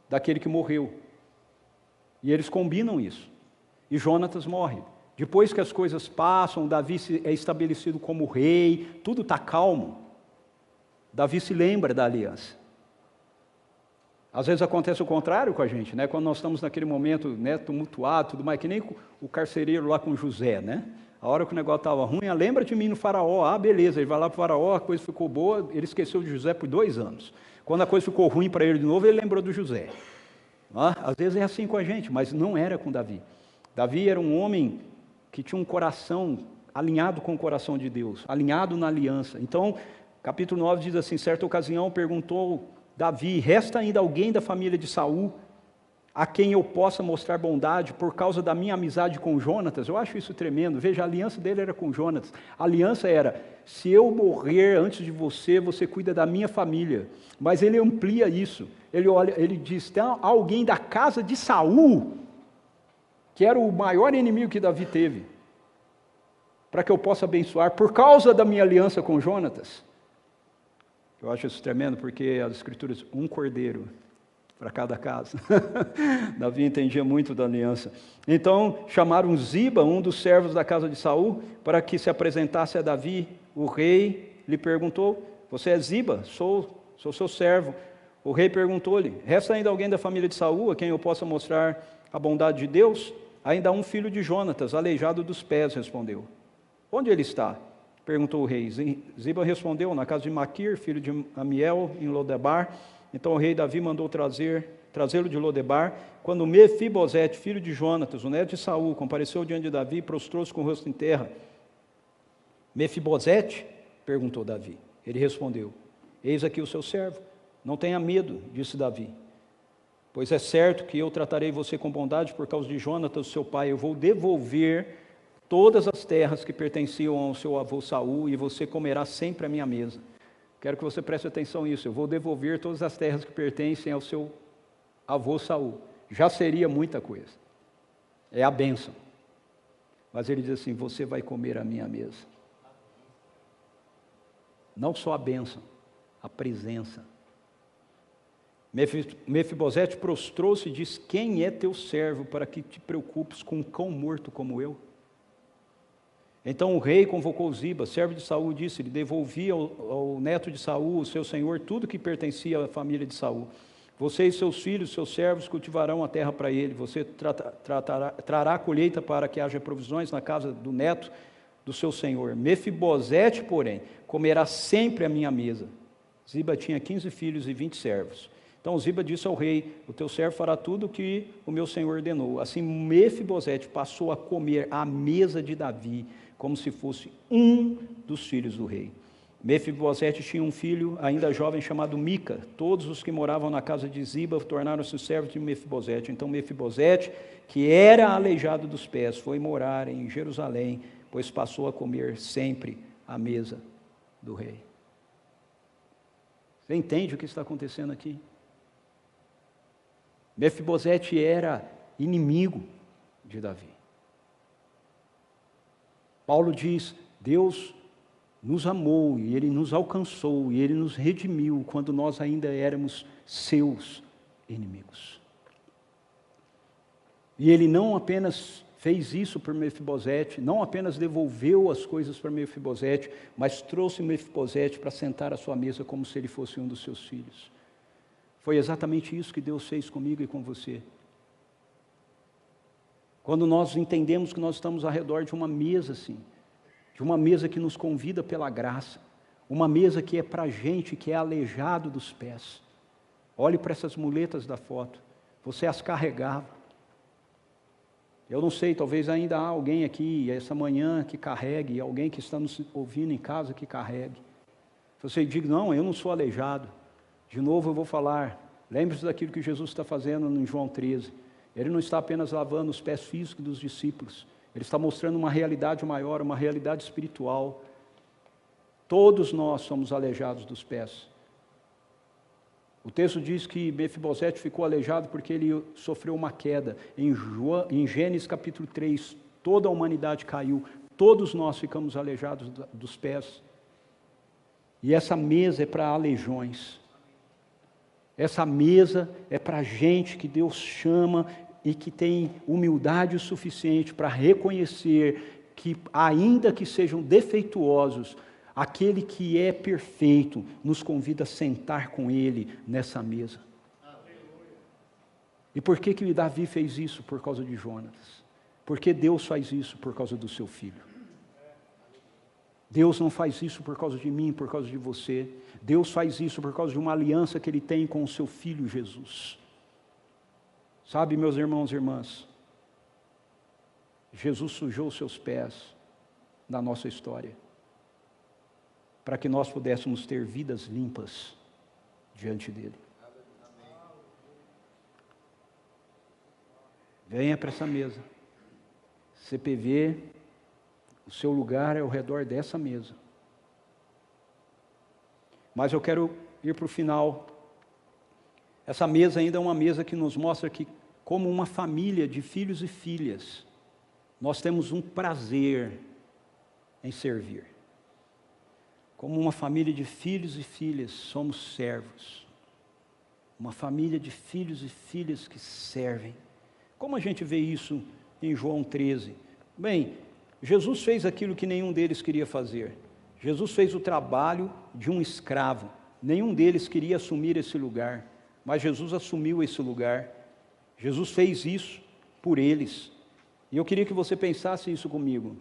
daquele que morreu. E eles combinam isso. E Jonatas morre. Depois que as coisas passam, Davi é estabelecido como rei, tudo está calmo. Davi se lembra da aliança. Às vezes acontece o contrário com a gente, né? Quando nós estamos naquele momento, né, tumultuado, tudo mais, que nem o carcereiro lá com José, né? A hora que o negócio estava ruim, lembra de mim no faraó. Ah, beleza, ele vai lá para o faraó, a coisa ficou boa, ele esqueceu de José por 2 anos. Quando a coisa ficou ruim para ele de novo, ele lembrou do José. Às vezes é assim com a gente, mas não era com Davi. Davi era um homem que tinha um coração alinhado com o coração de Deus, alinhado na aliança. Então, capítulo 9 diz assim: certa ocasião perguntou Davi: resta ainda alguém da família de Saul a quem eu possa mostrar bondade por causa da minha amizade com Jonatas? Eu acho isso tremendo. Veja, a aliança dele era com Jonatas. A aliança era: se eu morrer antes de você, você cuida da minha família. Mas ele amplia isso. Ele diz: tem alguém da casa de Saul, que era o maior inimigo que Davi teve, para que eu possa abençoar por causa da minha aliança com Jonatas. Eu acho isso tremendo, porque as escrituras, um cordeiro para cada casa. Davi entendia muito da aliança. Então chamaram Ziba, um dos servos da casa de Saul, para que se apresentasse a Davi. O rei lhe perguntou: você é Ziba? Sou seu servo. O rei perguntou-lhe: resta ainda alguém da família de Saul a quem eu possa mostrar a bondade de Deus? Ainda há um filho de Jonatas, aleijado dos pés, respondeu. Onde ele está? Perguntou o rei. Ziba respondeu: na casa de Maquir, filho de Amiel, em Lodebar. Então o rei Davi mandou trazê-lo de Lodebar. Quando Mefibosete, filho de Jonatas, o neto de Saul, compareceu diante de Davi, prostrou-se com o rosto em terra. Mefibosete? Perguntou Davi. Ele respondeu: eis aqui o seu servo. Não tenha medo, disse Davi, pois é certo que eu tratarei você com bondade por causa de Jonatas, seu pai. Eu vou devolver todas as terras que pertenciam ao seu avô Saul, e você comerá sempre à minha mesa. Quero que você preste atenção nisso. Eu vou devolver todas as terras que pertencem ao seu avô Saul. Já seria muita coisa. É a bênção. Mas ele diz assim: você vai comer à minha mesa. Não só a bênção, a presença. Mefibosete prostrou-se e disse: quem é teu servo para que te preocupes com um cão morto como eu? Então o rei convocou Ziba, servo de Saul, e disse-lhe: devolvi ao neto de Saul, o seu senhor, tudo que pertencia à família de Saul. Você e seus filhos, seus servos, cultivarão a terra para ele. Você trará a colheita para que haja provisões na casa do neto do seu senhor. Mefibosete, porém, comerá sempre à minha mesa. Ziba tinha 15 filhos e 20 servos. Então Ziba disse ao rei: o teu servo fará tudo o que o meu senhor ordenou. Assim Mefibosete passou a comer à mesa de Davi, como se fosse um dos filhos do rei. Mefibosete tinha um filho ainda jovem chamado Mica. Todos os que moravam na casa de Ziba tornaram-se servos de Mefibosete. Então Mefibosete, que era aleijado dos pés, foi morar em Jerusalém, pois passou a comer sempre à mesa do rei. Você entende o que está acontecendo aqui? Mefibosete era inimigo de Davi. Paulo diz: Deus nos amou e Ele nos alcançou e Ele nos redimiu quando nós ainda éramos seus inimigos. E Ele não apenas fez isso por Mefibosete, não apenas devolveu as coisas para Mefibosete, mas trouxe Mefibosete para sentar à sua mesa como se ele fosse um dos seus filhos. Foi exatamente isso que Deus fez comigo e com você. Quando nós entendemos que nós estamos ao redor de uma mesa assim, de uma mesa que nos convida pela graça, uma mesa que é para gente que é aleijado dos pés. Olhe para essas muletas da foto, você as carregava. Eu não sei, talvez ainda há alguém aqui essa manhã que carregue, alguém que está nos ouvindo em casa que carregue. Você diz: não, eu não sou aleijado. De novo eu vou falar, lembre-se daquilo que Jesus está fazendo em João 13. Ele não está apenas lavando os pés físicos dos discípulos, Ele está mostrando uma realidade maior, uma realidade espiritual. Todos nós somos aleijados dos pés. O texto diz que Mefibosete ficou aleijado porque ele sofreu uma queda. Em Gênesis capítulo 3, toda a humanidade caiu, todos nós ficamos aleijados dos pés. E essa mesa é para aleijões. Essa mesa é para gente que Deus chama e que tem humildade o suficiente para reconhecer que, ainda que sejam defeituosos, aquele que é perfeito nos convida a sentar com Ele nessa mesa. E por que Davi fez isso? Por causa de Jonatas. Por que Deus faz isso? Por causa do seu filho. Deus não faz isso por causa de mim, por causa de você. Deus faz isso por causa de uma aliança que Ele tem com o seu Filho Jesus. Sabe, meus irmãos e irmãs, Jesus sujou os seus pés na nossa história, para que nós pudéssemos ter vidas limpas diante dEle. Venha para essa mesa. CPV, o seu lugar é ao redor dessa mesa. Mas eu quero ir para o final. Essa mesa ainda é uma mesa que nos mostra que, como uma família de filhos e filhas, nós temos um prazer em servir. Como uma família de filhos e filhas, somos servos. Uma família de filhos e filhas que servem. Como a gente vê isso em João 13? Bem, Jesus fez aquilo que nenhum deles queria fazer. Jesus fez o trabalho de um escravo. Nenhum deles queria assumir esse lugar, mas Jesus assumiu esse lugar. Jesus fez isso por eles. E eu queria que você pensasse isso comigo.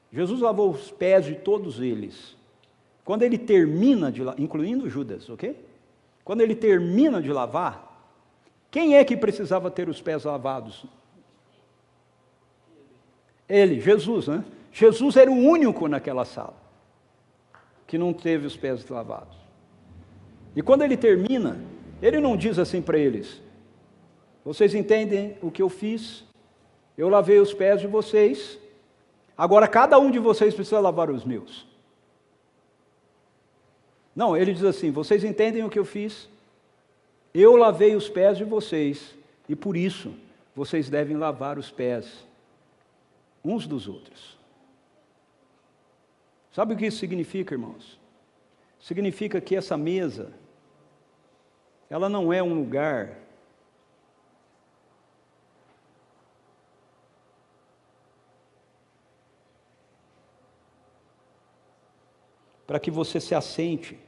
Jesus lavou os pés de todos eles. Quando ele termina de lavar, incluindo Judas, ok? Quando ele termina de lavar, quem é que precisava ter os pés lavados? Ele, Jesus, né? Jesus era o único naquela sala que não teve os pés lavados. E quando ele termina, ele não diz assim para eles: vocês entendem o que eu fiz? Eu lavei os pés de vocês, agora cada um de vocês precisa lavar os meus. Não, ele diz assim: vocês entendem o que eu fiz? Eu lavei os pés de vocês, e por isso vocês devem lavar os pés uns dos outros. Sabe o que isso significa, irmãos? Significa que essa mesa, ela não é um lugar para que você se assente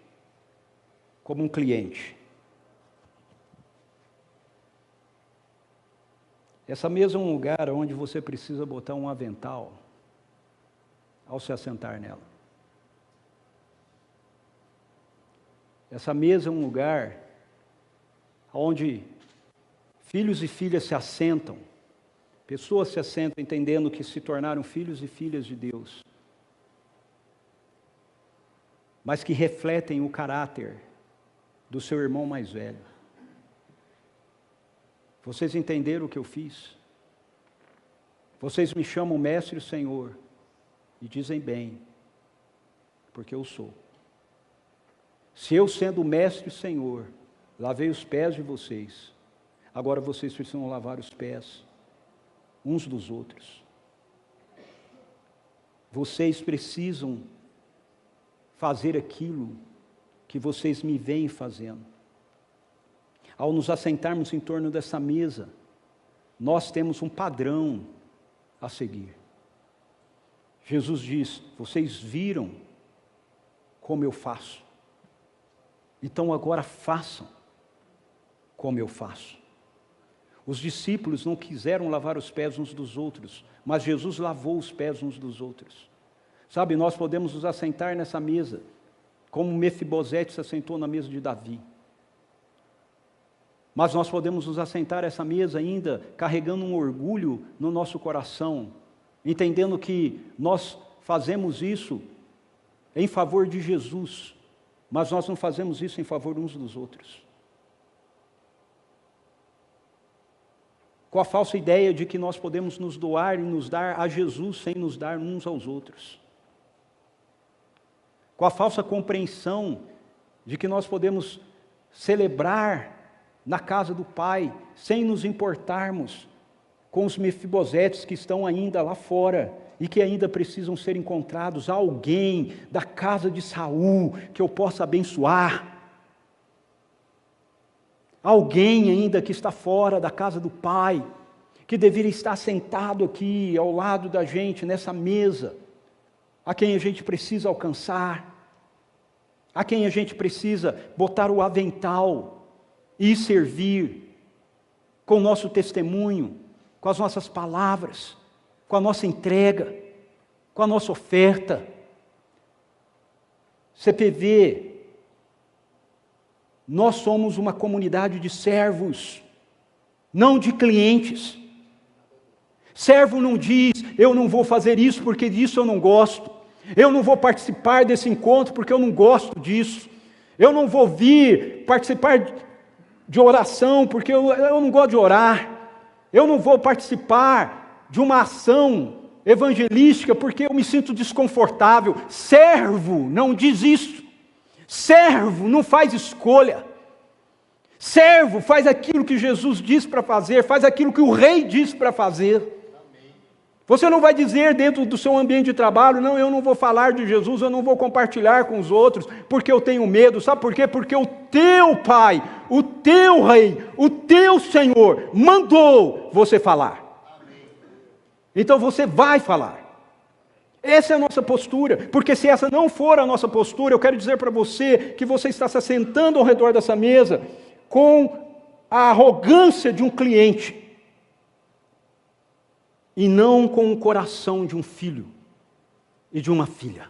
como um cliente. Essa mesa é um lugar onde você precisa botar um avental ao se assentar nela. Essa mesa é um lugar onde filhos e filhas se assentam, pessoas se assentam entendendo que se tornaram filhos e filhas de Deus, mas que refletem o caráter do seu irmão mais velho. Vocês entenderam o que eu fiz? Vocês me chamam Mestre e Senhor, e dizem bem, porque eu sou. Se eu, sendo Mestre e Senhor, lavei os pés de vocês, agora vocês precisam lavar os pés uns dos outros. Vocês precisam fazer aquilo que vocês me veem fazendo. Ao nos assentarmos em torno dessa mesa, nós temos um padrão a seguir. Jesus diz: vocês viram como eu faço, então agora façam como eu faço. Os discípulos não quiseram lavar os pés uns dos outros, mas Jesus lavou os pés uns dos outros. Sabe, nós podemos nos assentar nessa mesa, como Mefibosete se assentou na mesa de Davi. Mas nós podemos nos assentar a essa mesa ainda carregando um orgulho no nosso coração, entendendo que nós fazemos isso em favor de Jesus, mas nós não fazemos isso em favor uns dos outros. Com a falsa ideia de que nós podemos nos doar e nos dar a Jesus sem nos dar uns aos outros. Com a falsa compreensão de que nós podemos celebrar na casa do Pai sem nos importarmos com os Mefibosetes que estão ainda lá fora e que ainda precisam ser encontrados. Há alguém da casa de Saul que eu possa abençoar. Alguém ainda que está fora da casa do Pai, que deveria estar sentado aqui ao lado da gente nessa mesa, a quem a gente precisa alcançar, a quem a gente precisa botar o avental e servir com o nosso testemunho, com as nossas palavras, com a nossa entrega, com a nossa oferta. CPV, nós somos uma comunidade de servos, não de clientes. Servo não diz, eu não vou fazer isso porque disso eu não gosto. Eu não vou participar desse encontro porque eu não gosto disso. Eu não vou vir participar de oração porque eu não gosto de orar. Eu não vou participar de uma ação evangelística porque eu me sinto desconfortável. Servo não diz isso. Servo não faz escolha. Servo faz aquilo que Jesus diz para fazer, faz aquilo que o rei diz para fazer. Você não vai dizer dentro do seu ambiente de trabalho, não, eu não vou falar de Jesus, eu não vou compartilhar com os outros, porque eu tenho medo. Sabe por quê? Porque o teu Pai, o teu Rei, o teu Senhor mandou você falar. Então você vai falar. Essa é a nossa postura, porque se essa não for a nossa postura, eu quero dizer para você que você está se assentando ao redor dessa mesa com a arrogância de um cliente, e não com o coração de um filho e de uma filha.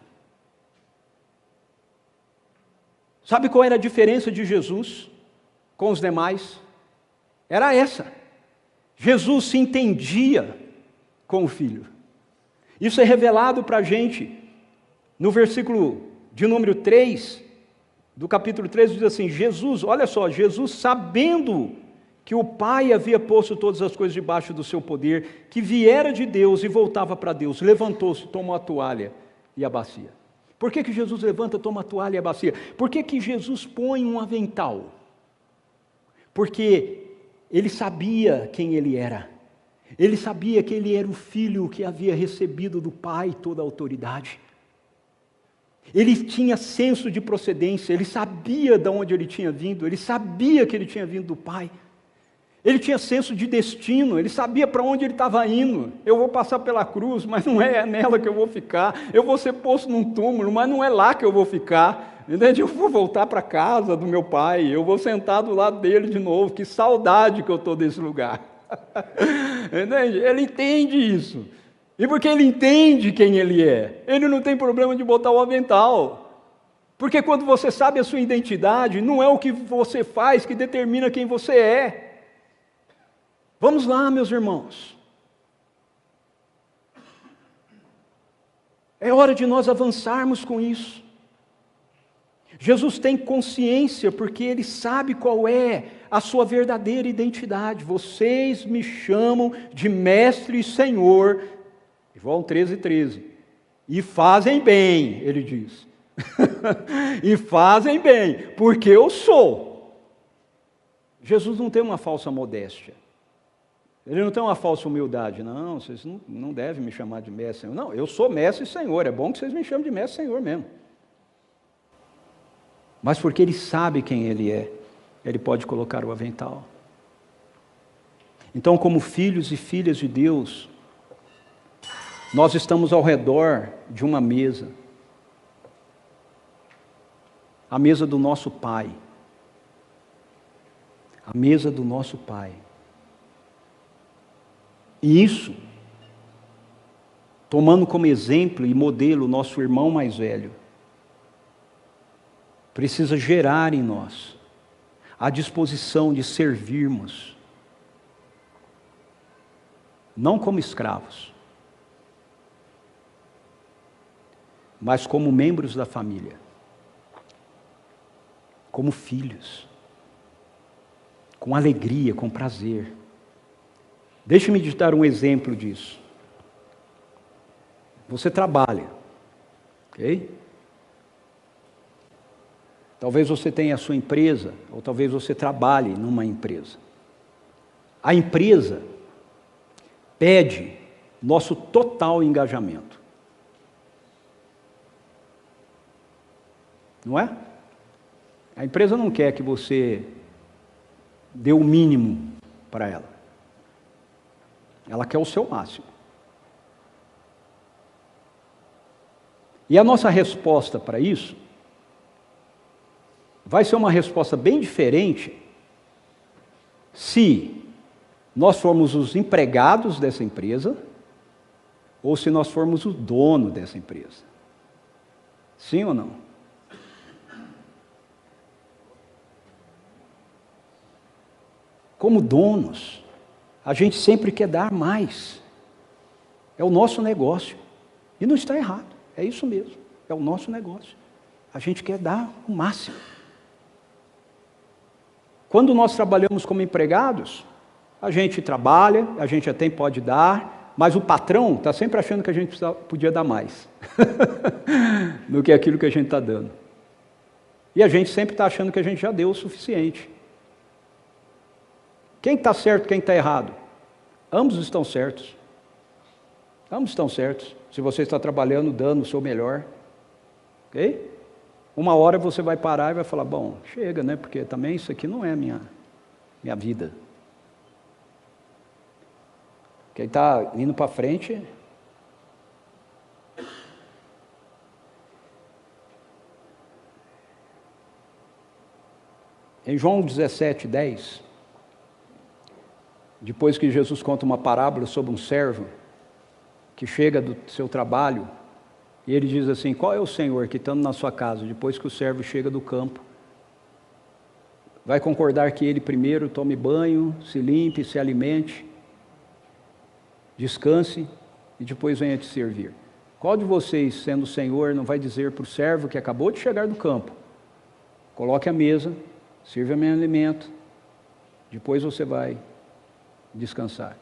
Sabe qual era a diferença de Jesus com os demais? Era essa. Jesus se entendia com o filho. Isso é revelado para a gente no versículo de número 3, do capítulo 3, diz assim, Jesus, olha só, Jesus sabendo que o Pai havia posto todas as coisas debaixo do seu poder, que viera de Deus e voltava para Deus, levantou-se, tomou a toalha e a bacia. Por que Jesus levanta, toma a toalha e a bacia? Por que Jesus põe um avental? Porque ele sabia quem ele era. Ele sabia que ele era o filho que havia recebido do Pai toda a autoridade. Ele tinha senso de procedência, ele sabia de onde ele tinha vindo, ele sabia que ele tinha vindo do Pai. Ele tinha senso de destino, ele sabia para onde ele estava indo. Eu vou passar pela cruz, mas não é nela que eu vou ficar. Eu vou ser posto num túmulo, mas não é lá que eu vou ficar. Entende? Eu vou voltar para a casa do meu pai, eu vou sentar do lado dele de novo. Que saudade que eu estou desse lugar. Entende? Ele entende isso. E porque ele entende quem ele é, ele não tem problema de botar o avental. Porque quando você sabe a sua identidade, não é o que você faz que determina quem você é. Vamos lá, meus irmãos. É hora de nós avançarmos com isso. Jesus tem consciência, porque Ele sabe qual é a sua verdadeira identidade. Vocês me chamam de Mestre e Senhor, João 13:13. E fazem bem, Ele diz. E fazem bem, porque eu sou. Jesus não tem uma falsa modéstia. Ele não tem uma falsa humildade. Não, vocês não devem me chamar de mestre e senhor. Não, eu sou mestre e senhor. É bom que vocês me chamem de mestre e senhor mesmo. Mas porque ele sabe quem ele é, ele pode colocar o avental. Então, como filhos e filhas de Deus, nós estamos ao redor de uma mesa. A mesa do nosso Pai. A mesa do nosso Pai. E isso, tomando como exemplo e modelo o nosso irmão mais velho, precisa gerar em nós a disposição de servirmos, não como escravos, mas como membros da família, como filhos, com alegria, com prazer. Deixe-me te dar um exemplo disso. Você trabalha, ok? Talvez você tenha a sua empresa, ou talvez você trabalhe numa empresa. A empresa pede nosso total engajamento. Não é? A empresa não quer que você dê o mínimo para ela. Ela quer o seu máximo. E a nossa resposta para isso vai ser uma resposta bem diferente se nós formos os empregados dessa empresa ou se nós formos o dono dessa empresa. Sim ou não? Como donos, a gente sempre quer dar mais. É o nosso negócio. E não está errado. É isso mesmo. É o nosso negócio. A gente quer dar o máximo. Quando nós trabalhamos como empregados, a gente trabalha, a gente até pode dar, mas o patrão está sempre achando que a gente podia dar mais do que aquilo que a gente está dando. E a gente sempre está achando que a gente já deu o suficiente. Quem está certo, quem está errado? Ambos estão certos. Ambos estão certos. Se você está trabalhando, dando o seu melhor. Ok? Uma hora você vai parar e vai falar, bom, chega, né? Porque também isso aqui não é minha vida. Quem está indo para frente... Em João 17:10, depois que Jesus conta uma parábola sobre um servo que chega do seu trabalho, e ele diz assim, qual é o senhor que estando na sua casa, depois que o servo chega do campo, vai concordar que ele primeiro tome banho, se limpe, se alimente, descanse e depois venha te servir? Qual de vocês, sendo o senhor, não vai dizer para o servo que acabou de chegar do campo, coloque a mesa, sirva meu alimento, depois você vai descansar?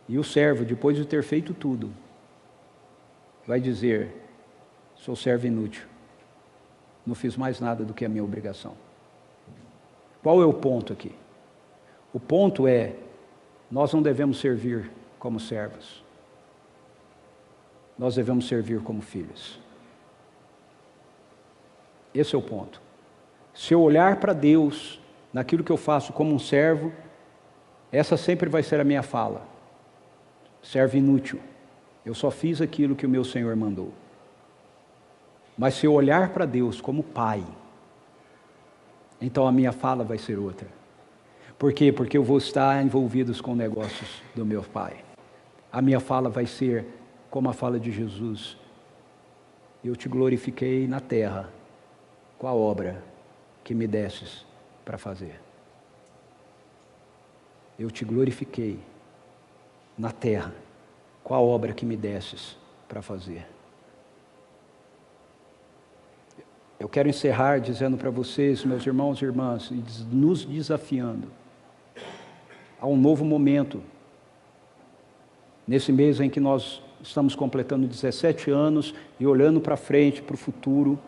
E o servo, depois de ter feito tudo, vai dizer, sou servo inútil, não fiz mais nada do que a minha obrigação. Qual é o ponto aqui? O ponto é, nós não devemos servir como servos, nós devemos servir como filhos. Esse é o ponto. Se eu olhar para Deus, naquilo que eu faço como um servo, essa sempre vai ser a minha fala. Servo inútil. Eu só fiz aquilo que o meu Senhor mandou. Mas se eu olhar para Deus como Pai, então a minha fala vai ser outra. Por quê? Porque eu vou estar envolvido com negócios do meu Pai. A minha fala vai ser como a fala de Jesus. Eu te glorifiquei na terra com a obra que me desses para fazer. Eu te glorifiquei na terra com a obra que me desses para fazer. Eu quero encerrar dizendo para vocês, meus irmãos e irmãs, e nos desafiando a um novo momento, nesse mês em que nós estamos completando 17 anos e olhando para frente, para o futuro,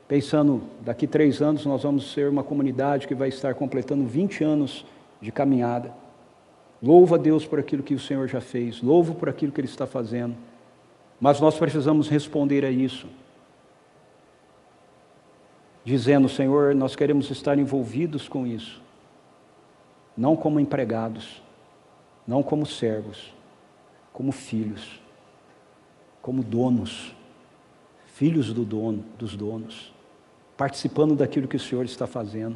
pensando, daqui 3 anos nós vamos ser uma comunidade que vai estar completando 20 anos de caminhada. Louvo a Deus por aquilo que o Senhor já fez, louvo por aquilo que Ele está fazendo, mas nós precisamos responder a isso, dizendo, Senhor, nós queremos estar envolvidos com isso, não como empregados, não como servos, como filhos, como donos, filhos dos donos, participando daquilo que o Senhor está fazendo.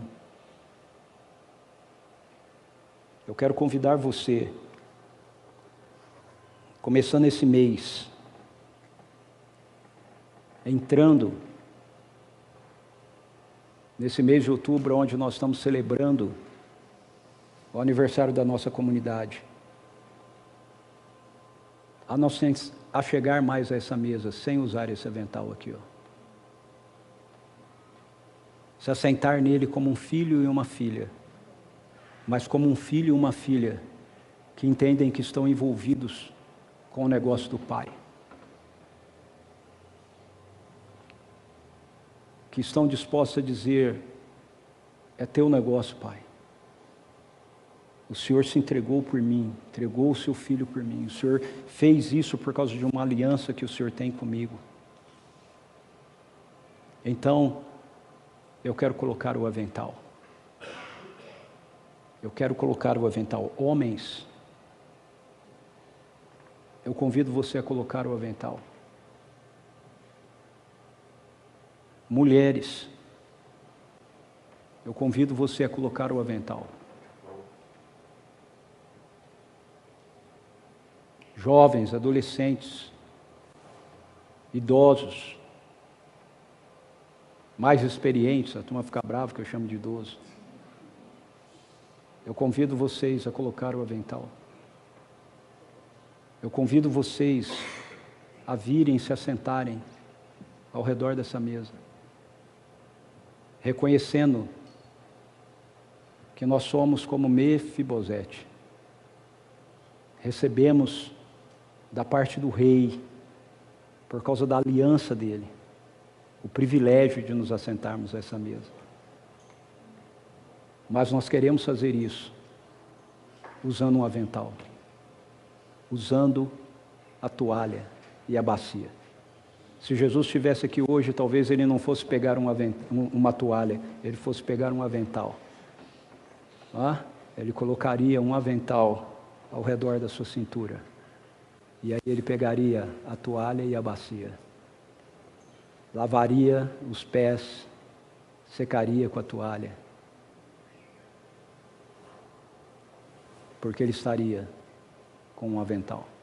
Eu quero convidar você, começando esse mês, entrando nesse mês de outubro, onde nós estamos celebrando o aniversário da nossa comunidade, a chegar mais a essa mesa, sem usar esse avental aqui, ó. Se assentar nele como um filho e uma filha, mas como um filho e uma filha que entendem que estão envolvidos com o negócio do Pai, que estão dispostos a dizer, é teu negócio, Pai, O Senhor se entregou por mim, entregou o seu filho por mim. O Senhor fez isso por causa de uma aliança que o Senhor tem comigo. Então, eu quero colocar o avental. Eu quero colocar o avental. Homens, eu convido você a colocar o avental. Mulheres, eu convido você a colocar o avental. Jovens, adolescentes, idosos, mais experientes, a turma fica brava que eu chamo de idoso. Eu convido vocês a colocar o avental. Eu convido vocês a virem e se assentarem ao redor dessa mesa, reconhecendo que nós somos como Mefibosete. Recebemos da parte do rei, por causa da aliança dele, o privilégio de nos assentarmos a essa mesa. Mas nós queremos fazer isso usando um avental, usando a toalha e a bacia. Se Jesus estivesse aqui hoje, talvez ele não fosse pegar uma toalha, ele fosse pegar um avental. Ele colocaria um avental ao redor da sua cintura. E aí ele pegaria a toalha e a bacia. Lavaria os pés, secaria com a toalha. Porque ele estaria com um avental.